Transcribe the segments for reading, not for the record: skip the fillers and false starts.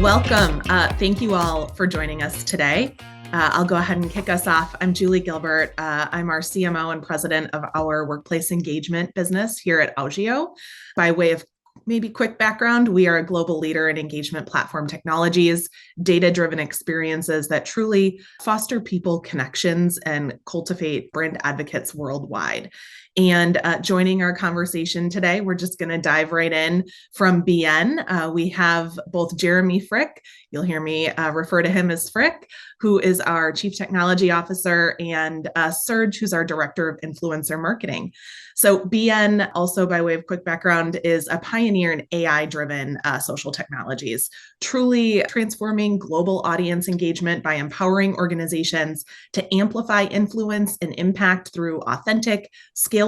Welcome. Thank you all for joining us today. I'll go ahead and kick us off. I'm Julie Gilbert. I'm our CMO and president of our workplace engagement business here at Augeo. By way of maybe quick background, we are a global leader in engagement platform technologies, data-driven experiences that truly foster people connections and cultivate brand advocates worldwide. And joining our conversation today, we're just going to dive right in from BN. We have both Jeremy Frick, you'll hear me refer to him as Frick, who is our Chief Technology Officer, and Serge, who's our Director of Influencer Marketing. So BN, also by way of quick background, is a pioneer in AI-driven social technologies, truly transforming global audience engagement by empowering organizations to amplify influence and impact through authentic, scalable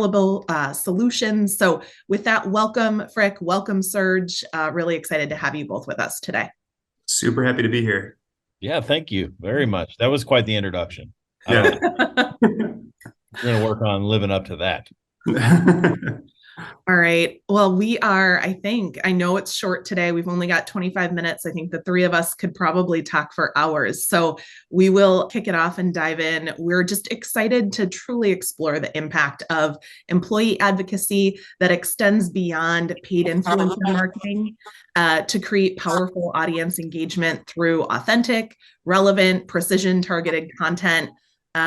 solutions. So with that, welcome, Frick, welcome, Serge. Really excited to have you both with us today. Super happy to be here. Yeah, thank you very much. That was quite the introduction. Yeah. We're going to work on living up to that. All right. Well, I know it's short today. We've only got 25 minutes. I think the three of us could probably talk for hours. So we will kick it off and dive in. We're just excited to truly explore the impact of employee advocacy that extends beyond paid influencer marketing to create powerful audience engagement through authentic, relevant, precision-targeted content.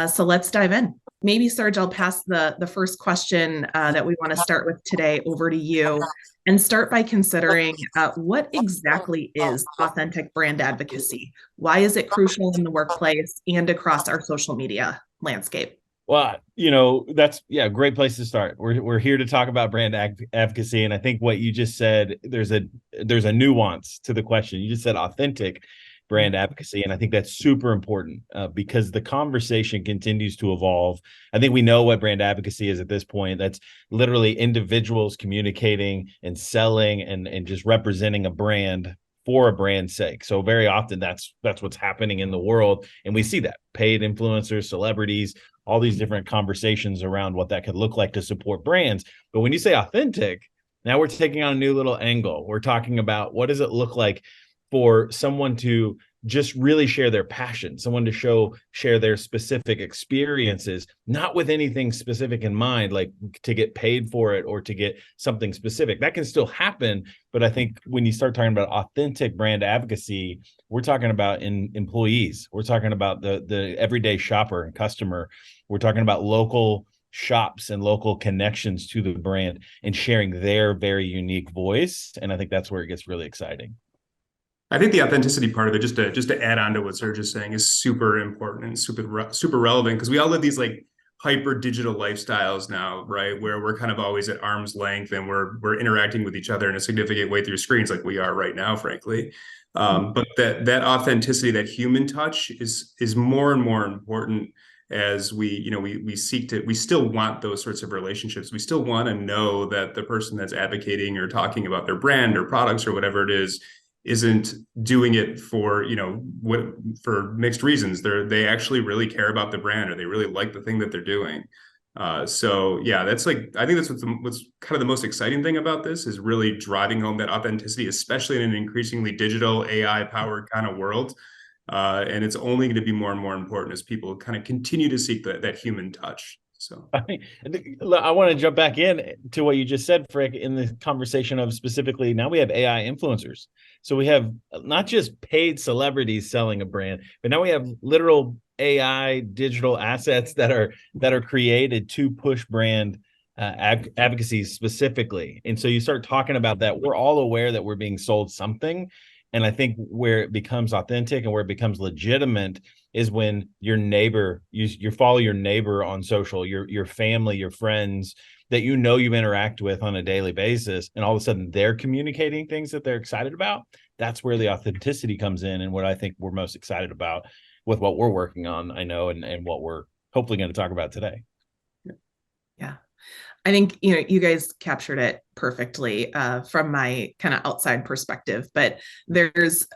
So let's dive in. Maybe, Serge, I'll pass the first question that we want to start with today over to you and start by considering what exactly is authentic brand advocacy? Why is it crucial in the workplace and across our social media landscape? Well, that's a great place to start. We're here to talk about brand advocacy, and I think what you just said, there's a nuance to the question. You just said authentic brand advocacy, and I think that's super important because the conversation continues to evolve. I think we know what brand advocacy is at this point. That's literally individuals communicating and selling and just representing a brand for a brand's sake. So very often that's what's happening in the world, and we see that paid influencers, celebrities, all these different conversations around what that could look like to support brands. But when you say authentic, now we're taking on a new little angle. We're talking about what does it look like for someone to just really share their passion, someone to share their specific experiences, not with anything specific in mind, like to get paid for it or to get something specific. That can still happen. But I think when you start talking about authentic brand advocacy, we're talking about employees. We're talking about the everyday shopper and customer. We're talking about local shops and local connections to the brand and sharing their very unique voice. And I think that's where it gets really exciting. I think the authenticity part of it, just to add on to what Serge is saying, is super important and super relevant because we all live these like hyper digital lifestyles now, right? Where we're kind of always at arm's length and we're interacting with each other in a significant way through screens, like we are right now, frankly. But that authenticity, that human touch, is more and more important as we still want those sorts of relationships. We still want to know that the person that's advocating or talking about their brand or products or whatever it is isn't doing it for for mixed reasons. They actually really care about the brand or they really like the thing that they're doing. So yeah, that's I think that's what's kind of the most exciting thing about this is really driving home that authenticity, especially in an increasingly digital AI powered kind of world. And it's only going to be more and more important as people kind of continue to seek that human touch. So I want to jump back in to what you just said, Frick, in the conversation of specifically now we have AI influencers. So we have not just paid celebrities selling a brand, but now we have literal AI digital assets that are created to push brand advocacy specifically. And so you start talking about that. We're all aware that we're being sold something. And I think where it becomes authentic and where it becomes legitimate is when your neighbor, you follow your neighbor on social, your family, your friends that you interact with on a daily basis, and all of a sudden they're communicating things that they're excited about. That's where the authenticity comes in, and what I think we're most excited about with what we're working on, I know, and what we're hopefully going to talk about today. Yeah. I think, you guys captured it perfectly from my kind of outside perspective, but there's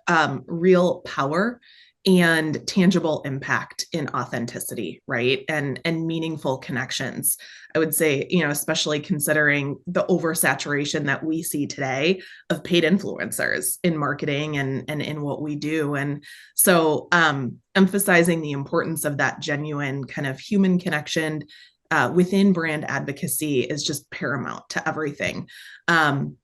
real power and tangible impact in authenticity, right? And meaningful connections. I would say, especially considering the oversaturation that we see today of paid influencers in marketing and in what we do. And so emphasizing the importance of that genuine kind of human connection within brand advocacy is just paramount to everything.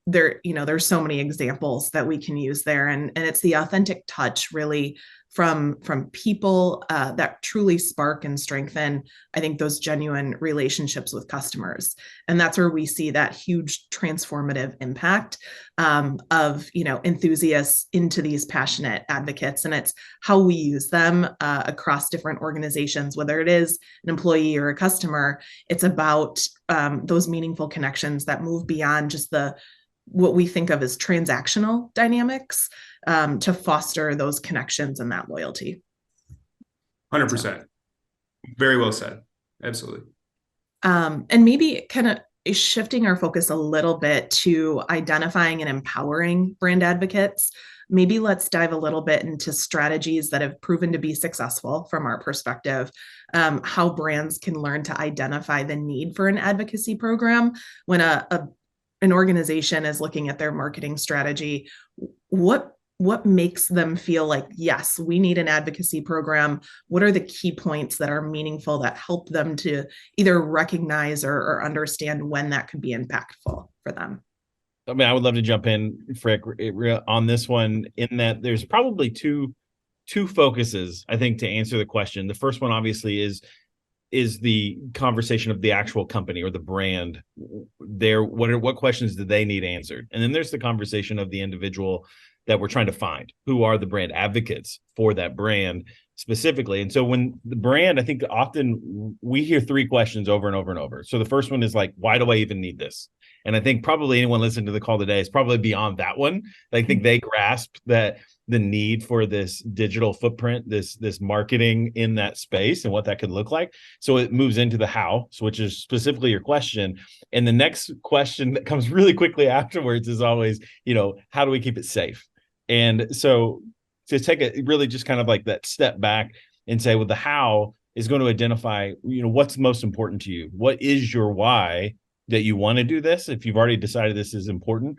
There's so many examples that we can use there, and it's the authentic touch really from people that truly spark and strengthen, I think, those genuine relationships with customers. And that's where we see that huge transformative impact of enthusiasts into these passionate advocates. And it's how we use them across different organizations, whether it is an employee or a customer. It's about those meaningful connections that move beyond just what we think of as transactional dynamics to foster those connections and that loyalty. 100%. Very well said. Absolutely. And maybe kind of shifting our focus a little bit to identifying and empowering brand advocates. Maybe let's dive a little bit into strategies that have proven to be successful from our perspective, how brands can learn to identify the need for an advocacy program when an organization is looking at their marketing strategy. What makes them feel like, yes, we need an advocacy program? What are the key points that are meaningful that help them to either recognize or understand when that could be impactful for them? I mean, I would love to jump in, Frick, on this one, in that there's probably two focuses, I think, to answer the question. The first one, obviously, is the conversation of the actual company or the brand. What questions do they need answered? And then there's the conversation of the individual that we're trying to find. Who are the brand advocates for that brand specifically? And so when the brand, I think often we hear three questions over and over and over. So the first one is like, why do I even need this? And I think probably anyone listening to the call today is probably beyond that one. I think they grasp that the need for this digital footprint, this marketing in that space and what that could look like. So it moves into the how, which is specifically your question. And the next question that comes really quickly afterwards is always, how do we keep it safe? And so to take it really just kind of like that step back and say, well, the how is going to identify, what's most important to you? What is your why that you want to do this? If you've already decided this is important,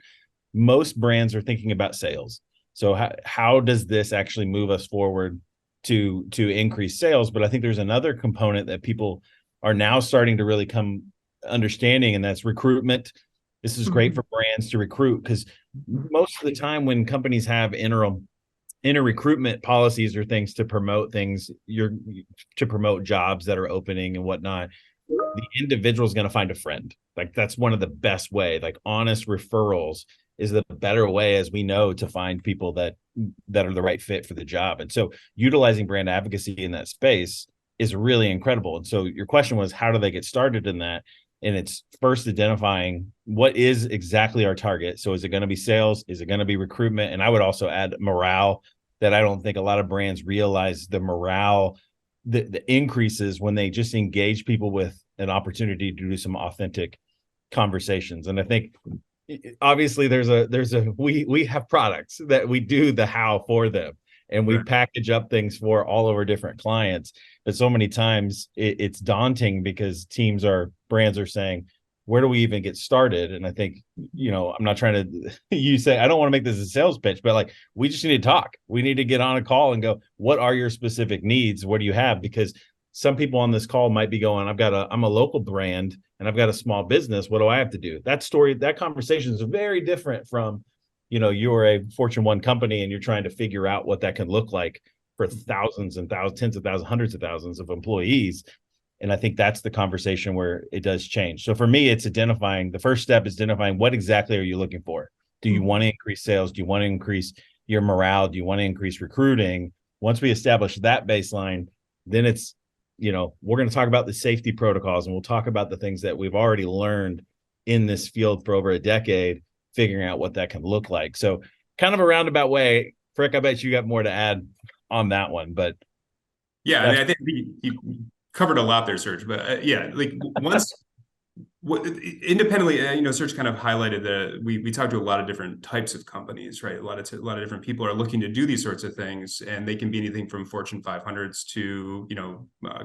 most brands are thinking about sales. So how does this actually move us forward to increase sales? But I think there's another component that people are now starting to really come understanding, and that's recruitment. This is great for brands to recruit, because most of the time when companies have inner recruitment policies or things to promote to promote jobs that are opening and whatnot, the individual is going to find a friend. Like, that's one of the best way. Like, honest referrals is the better way, as we know, to find people that are the right fit for the job. And so utilizing brand advocacy in that space is really incredible. And so your question was, how do they get started in that? And it's first identifying what is exactly our target. So is it going to be sales? Is it going to be recruitment? And I would also add morale, that I don't think a lot of brands realize the morale, the increases when they just engage people with an opportunity to do some authentic conversations. And I think obviously we have products that we do the how for them, and we package up things for all of our different clients. But so many times it's daunting because brands are saying, where do we even get started? And I think, I'm not trying to, I don't want to make this a sales pitch, but like, we just need to talk. We need to get on a call and go, what are your specific needs? What do you have? Because some people on this call might be going, I'm a local brand and I've got a small business. What do I have to do? That conversation is very different from, you're a Fortune 1 company and you're trying to figure out what that can look like for thousands and thousands, tens of thousands, hundreds of thousands of employees. And I think that's the conversation where it does change. So for me, it's the first step is identifying what exactly are you looking for? Do you want to increase sales? Do you want to increase your morale? Do you want to increase recruiting? Once we establish that baseline, then it's, we're going to talk about the safety protocols, and we'll talk about the things that we've already learned in this field for over a decade, figuring out what that can look like. So kind of a roundabout way. Frick, I bet you got more to add on that one, but yeah, I think you covered a lot there, Serge. But like Independently, search kind of highlighted that we talked to a lot of different types of companies, right? A lot of different people are looking to do these sorts of things, and they can be anything from Fortune 500s to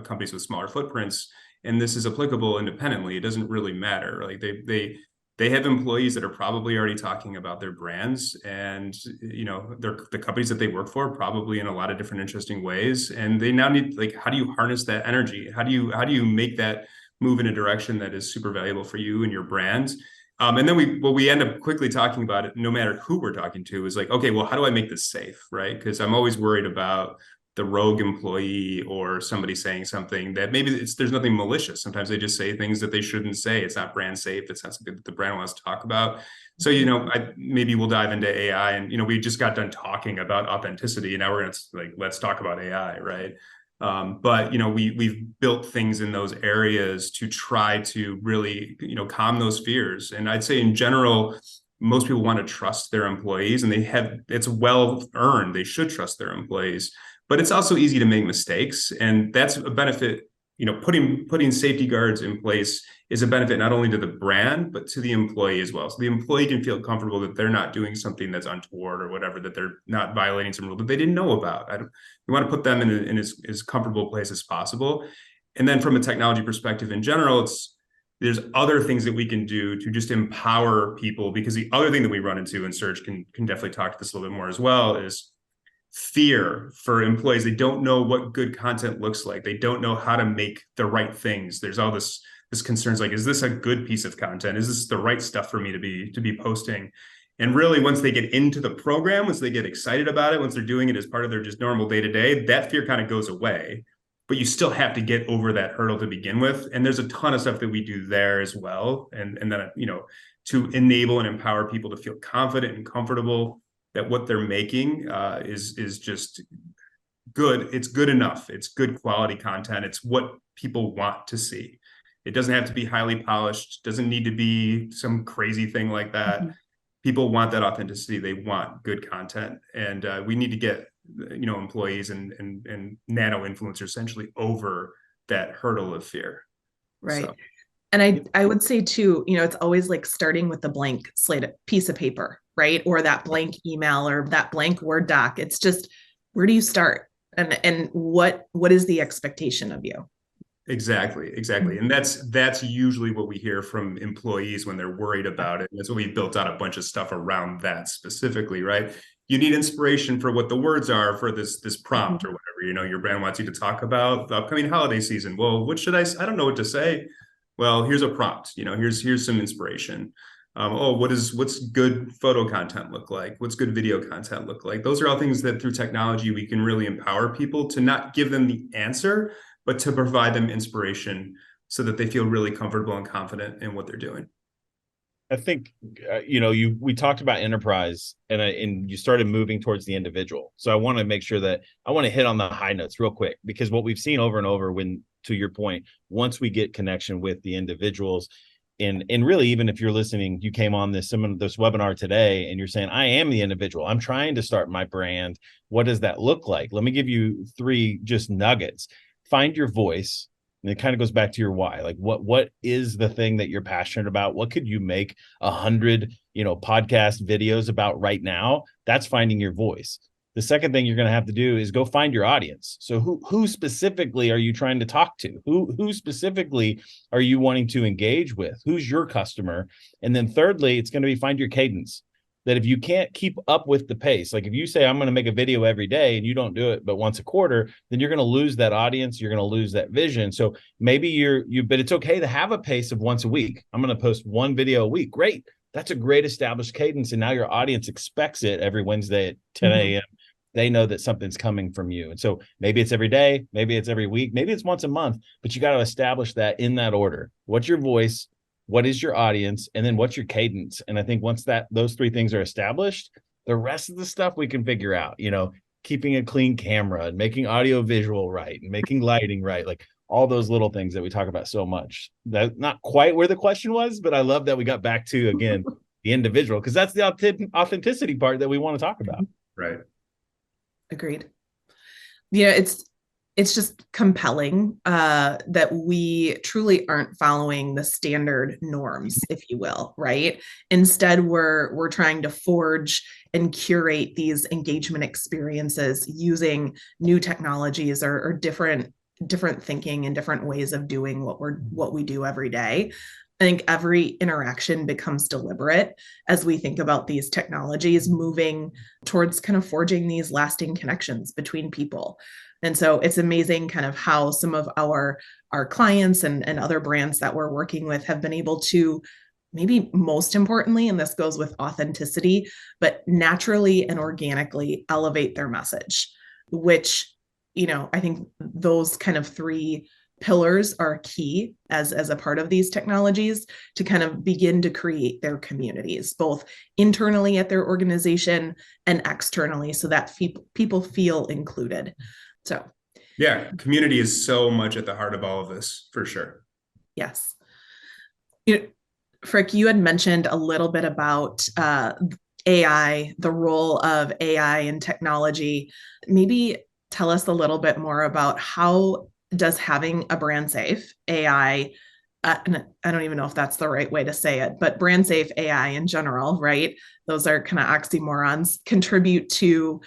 companies with smaller footprints. And this is applicable independently. It doesn't really matter. Like they have employees that are probably already talking about their brands, and they're the companies that they work for probably in a lot of different interesting ways. And they now need, like, how do you harness that energy? How do you make that move in a direction that is super valuable for you and your brand? And then we end up quickly talking about it, no matter who we're talking to, is like, okay, well, how do I make this safe, right? Because I'm always worried about the rogue employee or somebody saying something that maybe there's nothing malicious. Sometimes they just say things that they shouldn't say. It's not brand safe. It's not something that the brand wants to talk about. So, maybe we'll dive into AI, and we just got done talking about authenticity, and now we're going to let's talk about AI, right? But we've built things in those areas to try to really calm those fears. And I'd say in general, most people want to trust their employees, and it's well earned. They should trust their employees, but it's also easy to make mistakes, and that's a benefit. Putting safety guards in place is a benefit not only to the brand, but to the employee as well. So the employee can feel comfortable that they're not doing something that's untoward or whatever, that they're not violating some rule that they didn't know about. We want to put them in as comfortable a place as possible. And then from a technology perspective in general, there's other things that we can do to just empower people, because the other thing that we run into, and Serge can definitely talk to this a little bit more as well, is fear for employees. They don't know what good content looks like. They don't know how to make the right things. There's all this concerns, like, is this a good piece of content? Is this the right stuff for me to be posting? And really, once they get into the program, once they get excited about it, once they're doing it as part of their just normal day-to-day, that fear kind of goes away. But you still have to get over that hurdle to begin with. And there's a ton of stuff that we do there as well. And then, to enable and empower people to feel confident and comfortable that what they're making is just good. It's good enough. It's good quality content. It's what people want to see. It doesn't have to be highly polished. Doesn't need to be some crazy thing like that. Mm-hmm. People want that authenticity. They want good content, and we need to get employees and nano influencers essentially over that hurdle of fear. Right. So. And I would say too, it's always like starting with the blank slate piece of paper, right? Or that blank email or that blank Word doc. It's just, where do you start? And what is the expectation of you? Exactly. And that's usually what we hear from employees when they're worried about it. And that's what we built out a bunch of stuff around that specifically, right? You need inspiration for what the words are for this prompt or whatever. Your brand wants you to talk about the upcoming holiday season. Well, what should I don't know what to say. Well, here's a prompt. Here's some inspiration. What's good photo content look like? What's good video content look like? Those are all things that through technology we can really empower people to not give them the answer, but to provide them inspiration so that they feel really comfortable and confident in what they're doing. I think, we talked about enterprise and you started moving towards the individual. So I want to make sure that I want to hit on the high notes real quick, because what we've seen over and over to your point, once we get connection with the individuals, and really, even if you're listening, you came on this webinar today and you're saying, I am the individual. I'm trying to start my brand. What does that look like? Let me give you 3 just nuggets. Find your voice. And it kind of goes back to your why. Like what is the thing that you're passionate about? What could you make 100, podcast videos about right now? That's finding your voice. The second thing you're going to have to do is go find your audience. So who specifically are you trying to talk to? Who specifically are you wanting to engage with? Who's your customer? And then thirdly, it's going to be find your cadence. That if you can't keep up with the pace, like if you say, I'm going to make a video every day and you don't do it but once a quarter, then you're going to lose that audience. You're going to lose that vision. So maybe but it's okay to have a pace of once a week. I'm going to post 1 video a week. Great. That's a great established cadence. And now your audience expects it every Wednesday at 10 a.m. They know that something's coming from you. And so maybe it's every day, maybe it's every week, maybe it's once a month, but you got to establish that in that order. What's your voice? What is your audience? And then what's your cadence? And I think once those 3 things are established, the rest of the stuff we can figure out, keeping a clean camera and making audio visual right and making lighting right. Like all those little things that we talk about so much. That's not quite where the question was, but I love that we got back to, again, the individual, because that's the authenticity part that we want to talk about. Right. Agreed. Yeah, it's just compelling that we truly aren't following the standard norms, if you will, right? Instead, we're trying to forge and curate these engagement experiences using new technologies or different thinking and different ways of doing what we do every day. I think every interaction becomes deliberate as we think about these technologies moving towards kind of forging these lasting connections between people. And so it's amazing kind of how some of our clients and other brands that we're working with have been able to, maybe most importantly, and this goes with authenticity, but naturally and organically elevate their message, which, I think those kind of three pillars are key as a part of these technologies to kind of begin to create their communities, both internally at their organization and externally, so that people feel included. So yeah, community is so much at the heart of all of this, for sure. yes. Frick, you had mentioned a little bit about AI, the role of AI in technology. Maybe tell us a little bit more about how does having a brand safe AI, and I don't even know if that's the right way to say it, but brand safe AI in general, right? Those are kind of oxymorons, contribute to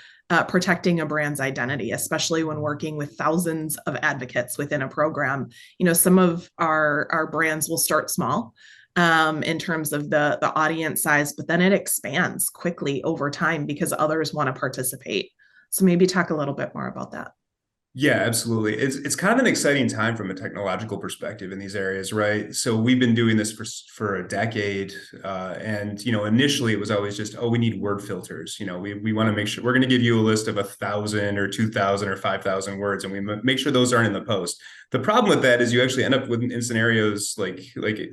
protecting a brand's identity, especially when working with thousands of advocates within a program. Some of our brands will start small in terms of the audience size, but then it expands quickly over time because others want to participate. So maybe talk a little bit more about that. Yeah, absolutely. It's kind of an exciting time from a technological perspective in these areas, right? So we've been doing this for a decade, and initially it was always just, oh, we need word filters. We want to make sure we're going to give you a list of 1,000 or 2,000 or 5,000 words, and we make sure those aren't in the post. The problem with that is you actually end up with in scenarios like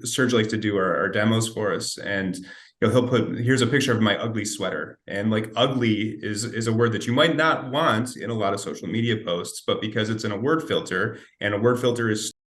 Serge likes to do our demos for us, and he'll put, here's a picture of my ugly sweater. And like ugly is a word that you might not want in a lot of social media posts, but because it's in a word filter, and a word filter is